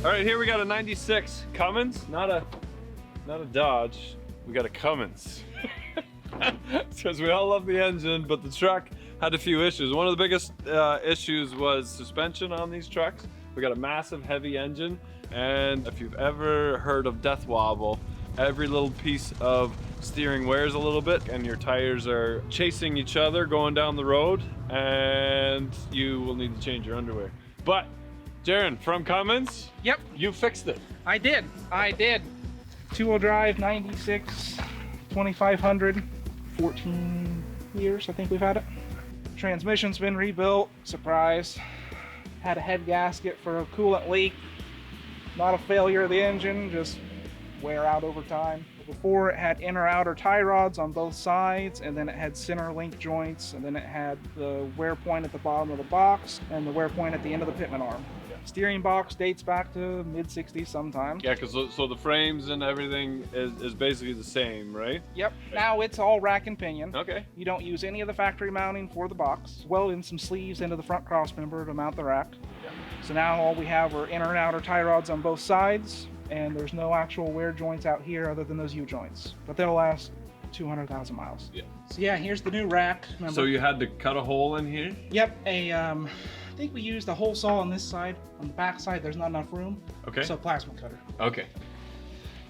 All right, here we got a 96 Cummins, not a Dodge. We got a Cummins. Because we all love the engine, but the truck had a few issues. One of the biggest issues was suspension on these trucks. We got a massive heavy engine, and if you've ever heard of death wobble, every little piece of steering wears a little bit and your tires are chasing each other going down the road, and you will need to change your underwear. But Jaron from Cummins, Yep, you fixed it. I did. Two-wheel drive, 96, 2500, 14 years I think we've had it. Transmission's been rebuilt, surprise. Had a head gasket for a coolant leak. Not a failure of the engine, just wear out over time. Before it had inner outer tie rods on both sides, and then it had center link joints, and then it had the wear point at the bottom of the box and the wear point at the end of the pitman arm. Steering box dates back to mid-60s sometime. Yeah, because so the frames and everything is basically the same, right? Yep, now it's all rack and pinion. Okay. You don't use any of the factory mounting for the box. Weld in some sleeves into the front cross member to mount the rack. Yeah. So now all we have are inner and outer tie rods on both sides, and there's no actual wear joints out here other than those U-joints. But they'll last 200,000 miles. Yeah. So yeah, here's the new rack. Remember? So you had to cut a hole in here? Yep, I think we used a hole saw on this side. On the back side, there's not enough room. Okay. So plasma cutter. Okay.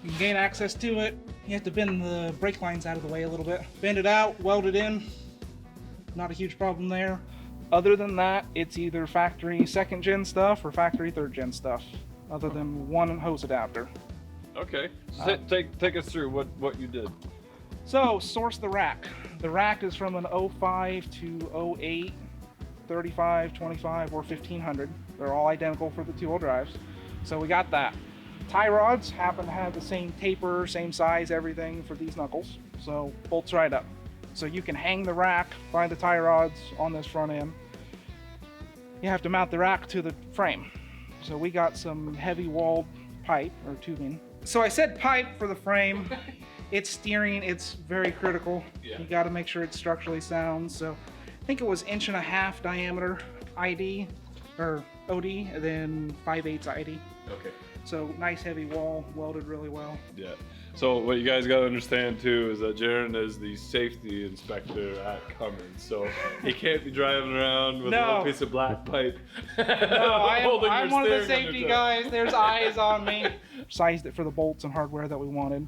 You can gain access to it. You have to bend the brake lines out of the way a little bit. Bend it out, weld it in. Not a huge problem there. Other than that, it's either factory second gen stuff or factory third gen stuff, other than one hose adapter. Okay. So take us through what you did. So, source the rack. The rack is from an 05 to 08, 35, 25, or 1500. They're all identical for the two-wheel drives. So we got that. Tie rods happen to have the same taper, same size, everything for these knuckles. So bolts right up. So you can hang the rack by the tie rods on this front end. You have to mount the rack to the frame. So we got some heavy walled pipe or tubing. So I said pipe for the frame. It's steering, it's very critical. Yeah. You got to make sure it's structurally sound. So I think it was 1.5 inch diameter ID or OD, and then 5/8 ID. Okay. So nice heavy wall, welded really well. Yeah. So what you guys got to understand too is that Jaron is the safety inspector at Cummins, so he can't be driving around with a little piece of black pipe. No, I'm one of the safety guys. There's eyes on me. Sized it for the bolts and hardware that we wanted,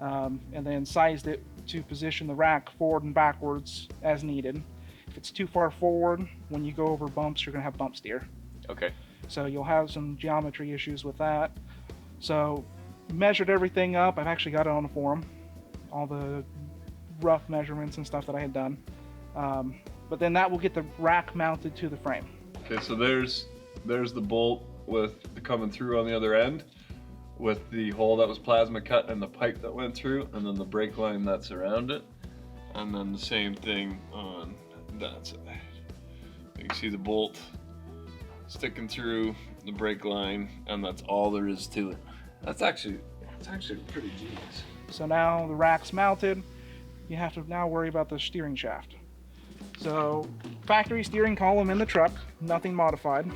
and then sized it to position the rack forward and backwards as needed. If it's too far forward, when you go over bumps, you're gonna have bump steer. Okay. So you'll have some geometry issues with that. So measured everything up. I've actually got it on the forum, all the rough measurements and stuff that I had done. But then that will get the rack mounted to the frame. Okay, so there's the bolt with the coming through on the other end, with the hole that was plasma cut and the pipe that went through, and then the brake line that's around it, and then the same thing on that side. You can see the bolt sticking through the brake line, and that's all there is to it. It's actually pretty genius. So now the rack's mounted. You have to now worry about the steering shaft. So factory steering column in the truck, nothing modified.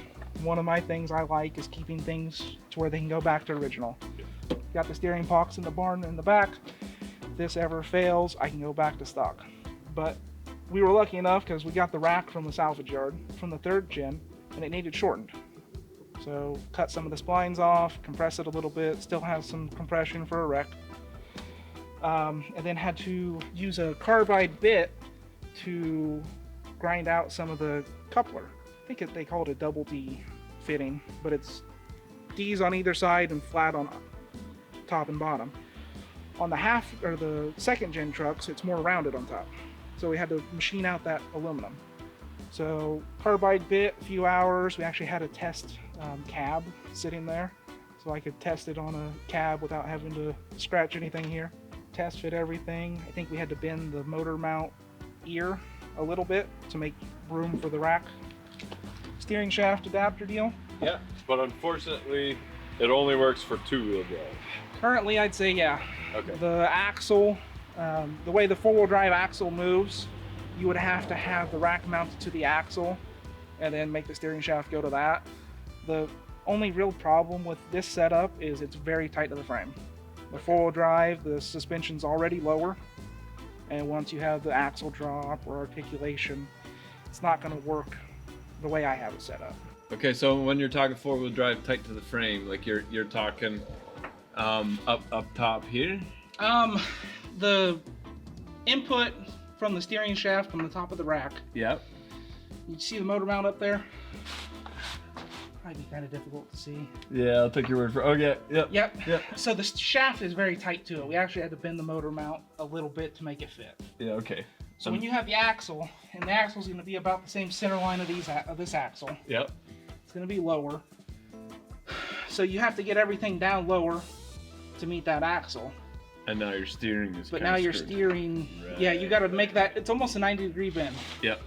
One of my things I like is keeping things to where they can go back to original. Got the steering box in the barn in the back. If this ever fails, I can go back to stock. But we were lucky enough because we got the rack from the salvage yard from the third gen, and it needed shortened. So cut some of the splines off, compress it a little bit, still has some compression for a wreck. And then had to use a carbide bit to grind out some of the coupler. I think they call it a double D fitting, but it's D's on either side and flat on top and bottom. On the second gen trucks, it's more rounded on top. So we had to machine out that aluminum. So carbide bit, a few hours. We actually had a test cab sitting there, so I could test it on a cab without having to scratch anything here. Test fit everything. I think we had to bend the motor mount ear a little bit to make room for the rack. Steering shaft adapter deal. Yeah, but unfortunately, it only works for two-wheel drive. Currently, I'd say yeah. Okay. The axle, the way the four-wheel drive axle moves, you would have to have the rack mounted to the axle and then make the steering shaft go to that. The only real problem with this setup is it's very tight to the frame. The four-wheel drive, the suspension's already lower, and once you have the axle drop or articulation, it's not going to work the way I have it set up. Okay, so when you're talking four-wheel drive tight to the frame, like you're talking up top here? The input from the steering shaft from the top of the rack. Yep. You see the motor mount up there? Might be kind of difficult to see. Yeah, I'll take your word for it. Oh, yeah, yep. Yep. So the shaft is very tight to it. We actually had to bend the motor mount a little bit to make it fit. Yeah, okay. So when you have the axle, and the axle's going to be about the same center line of this axle. Yep. It's going to be lower. So you have to get everything down lower to meet that axle. And now your steering is But now your steering, yeah, you got to make that, it's almost a 90-degree bend. Yep.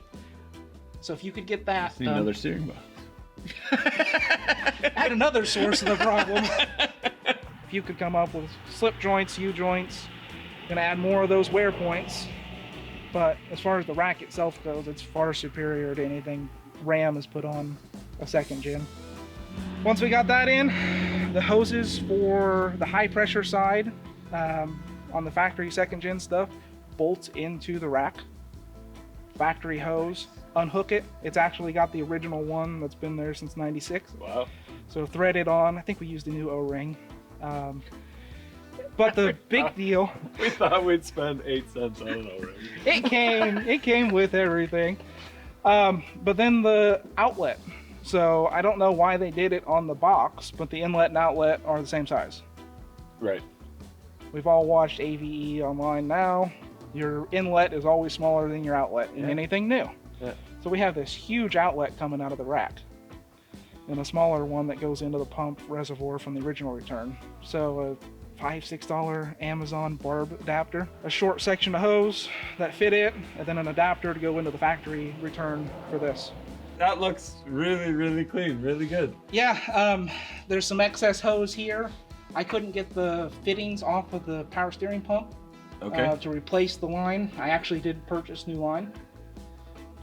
So if you could get that See another steering box. Add another source of the problem. If you could come up with slip joints, U-joints, gonna add more of those wear points. But as far as the rack itself goes, it's far superior to anything Ram has put on a second gen. Once we got that in, the hoses for the high pressure side on the factory second gen stuff bolts into the rack. Factory hose, unhook it. It's actually got the original one that's been there since '96. Wow. So thread it on. I think we used a new O-ring. But the big deal, We thought we'd spend 8 cents on an O-ring. it came with everything. But then the outlet. So I don't know why they did it on the box, but the inlet and outlet are the same size. Right. We've all watched AVE online now. Your inlet is always smaller than your outlet in anything new. Yeah. So we have this huge outlet coming out of the rack, and a smaller one that goes into the pump reservoir from the original return. So a $5-6 Amazon barb adapter, a short section of hose that fit it, and then an adapter to go into the factory return for this. That looks really, really clean, really good. Yeah, there's some excess hose here. I couldn't get the fittings off of the power steering pump. Okay. To replace the line. I actually did purchase new line.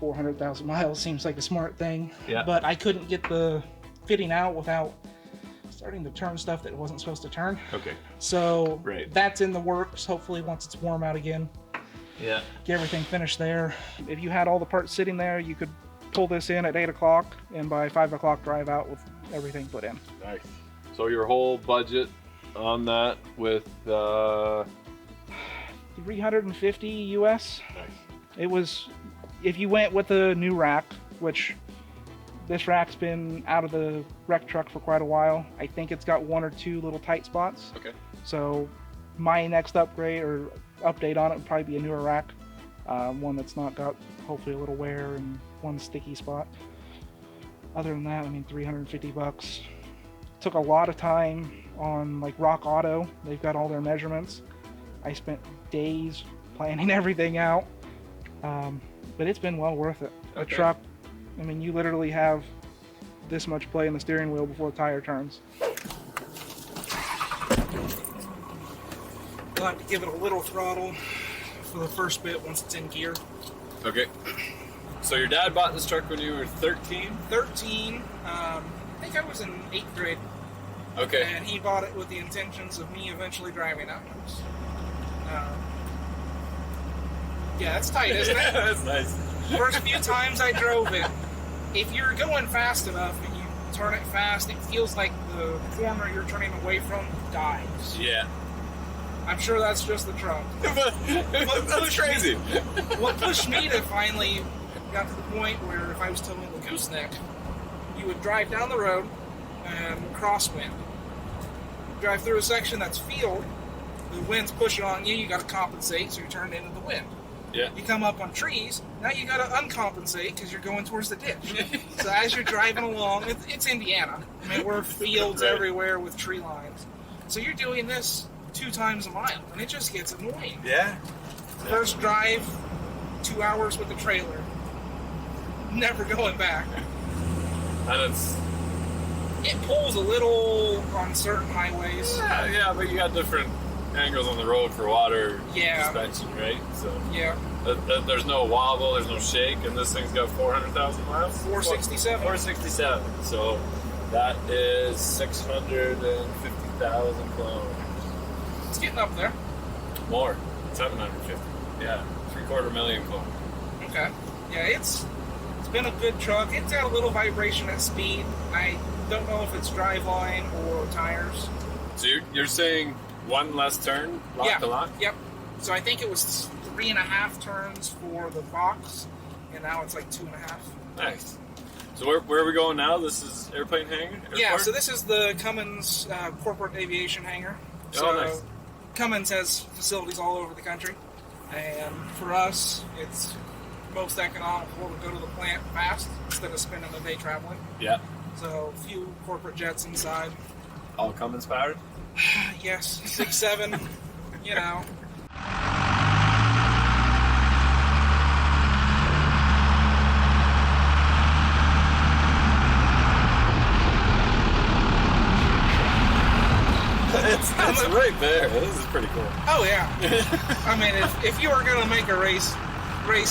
400,000 miles seems like a smart thing. Yeah. But I couldn't get the fitting out without starting to turn stuff that it wasn't supposed to turn. Okay. So Right. that's in the works. Hopefully once it's warm out again, Yeah. get everything finished there. If you had all the parts sitting there, you could pull this in at 8 o'clock and by 5 o'clock drive out with everything put in. Nice. So your whole budget on that with 350 US. nice. It was, if you went with the new rack, which this rack's been out of the wreck truck for quite a while. I think it's got 1 or 2 little tight spots. Okay. So my next upgrade or update on it would probably be a newer rack. One that's not got hopefully a little wear and one sticky spot. Other than that, I mean, 350 bucks. Took a lot of time on like Rock Auto. They've got all their measurements. I spent days planning everything out, but it's been well worth it. The Okay. truck, I mean, you literally have this much play in the steering wheel before the tire turns. You'll have to give it a little throttle for the first bit once it's in gear. Okay. So your dad bought this truck when you were 13? 13, I think I was in 8th grade, Okay. and he bought it with the intentions of me eventually driving it. Yeah, it's tight, isn't it? That's nice. First few times I drove it, if you're going fast enough and you turn it fast, it feels like the corner you're turning away from dies. Yeah. I'm sure that's just the truck. That's crazy. What pushed me to finally got to the point where if I was towing the gooseneck, you would drive down the road and crosswind. Drive through a section that's field, the wind's pushing on you, you got to compensate, so you're turning into the wind. Yeah. You come up on trees, now you got to uncompensate because you're going towards the ditch. So as you're driving along, it's Indiana. I mean, we're fields Right. everywhere with tree lines. So you're doing this 2 times a mile, and it just gets annoying. Yeah. First drive, 2 hours with the trailer. Never going back. And It pulls a little on certain highways. yeah, but you got different angles on the road for water Yeah. suspension, right? So Yeah, there's no wobble, there's no shake, and this thing's got 400,000 miles. 467. 467. So That is 650,000 kilometers. It's getting up there. More. 750. Yeah. 750,000 kilometers. Okay. Yeah, it's been a good truck. It's got a little vibration at speed. I don't know if it's driveline or tires. So you're saying one less turn, lock to lock? Yep. So I think it was 3.5 turns for the box, and now it's like 2.5. Nice. So where are we going now? This is airplane hangar? Yeah, so this is the Cummins corporate aviation hangar. So nice. Cummins has facilities all over the country, and for us, it's most economical to go to the plant fast instead of spending a day traveling. Yeah. So a few corporate jets inside. All Cummins powered? Yes, 6, 7, you know. It's right there. This is pretty cool. Oh yeah. I mean, if you were gonna make a race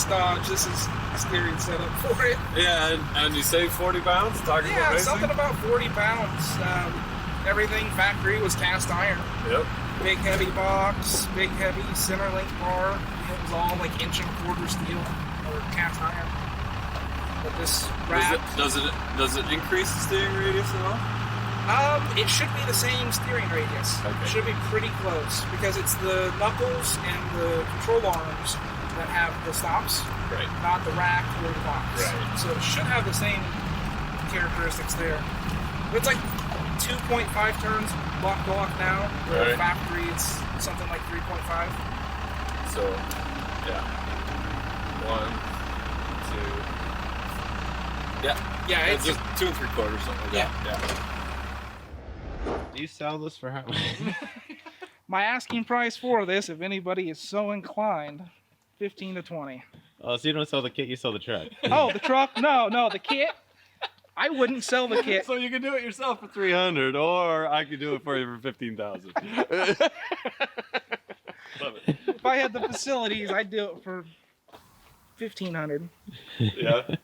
Dodge, this is the steering setup for it. Yeah, and you save 40 pounds talking about Yeah, racing? something about 40 pounds. Everything factory was cast iron. Yep. Big heavy box, big heavy center link bar. It was all like 1.25 steel or cast iron. But this wrap, Does it increase the steering radius at all? it should be the same steering radius. Okay. It should be pretty close because it's the knuckles and the control arms that have the stops, Right. not the rack or the box. Right. So it should have the same characteristics there. But it's like 2.5 turns block to lock now. Right. The factory, it's something like 3.5. So, yeah. 1, 2. Yeah. Yeah, It's it's just 2 3/4, something like that. Yeah. Do you sell this for how much? my asking price for this, if anybody is so inclined, 15 to 20. Oh, so you don't sell the kit, you sell the truck. Oh, the truck? No, the kit. I wouldn't sell the kit. So you can do it yourself for 300, or I could do it for you for 15,000. Love it. If I had the facilities, I'd do it for 1,500. Yeah.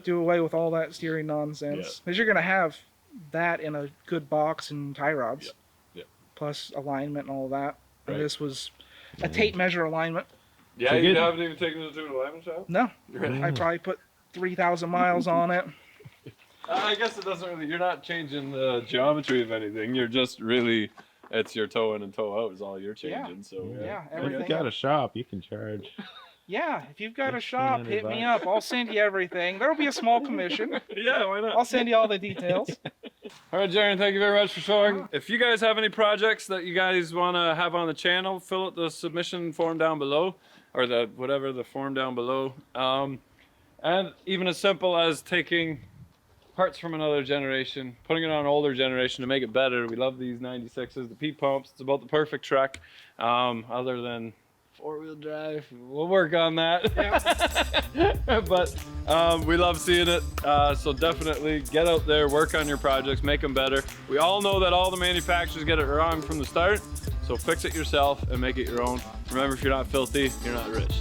Do away with all that steering nonsense. Because you're going to have that in a good box and tie rods. Yep. Plus alignment and all that. And Right. this was a tape measure alignment. Yeah, So you good. haven't even taken it to an alignment shop? No, I probably put 3,000 miles on it. I guess it doesn't really, you're not changing the geometry of anything. You're just really, it's your toe in and toe out is all you're changing. So, Yeah, If everything. you got a shop, you can charge. Yeah, if you've got a It's shop, 100 hit me bucks. up. I'll send you everything. There'll be a small commission. Yeah, why not? I'll send you all the details. All right, Jaron, thank you very much for showing. If you guys have any projects that you guys want to have on the channel, fill out the submission form down below, or the form down below. And even as simple as taking parts from another generation, putting it on an older generation to make it better. We love these 96s, the P pumps. It's about the perfect truck, other than 4-wheel drive. We'll work on that. But we love seeing it. So definitely get out there, work on your projects, make them better. We all know that all the manufacturers get it wrong from the start. So fix it yourself and make it your own. Remember, if you're not filthy, you're not rich.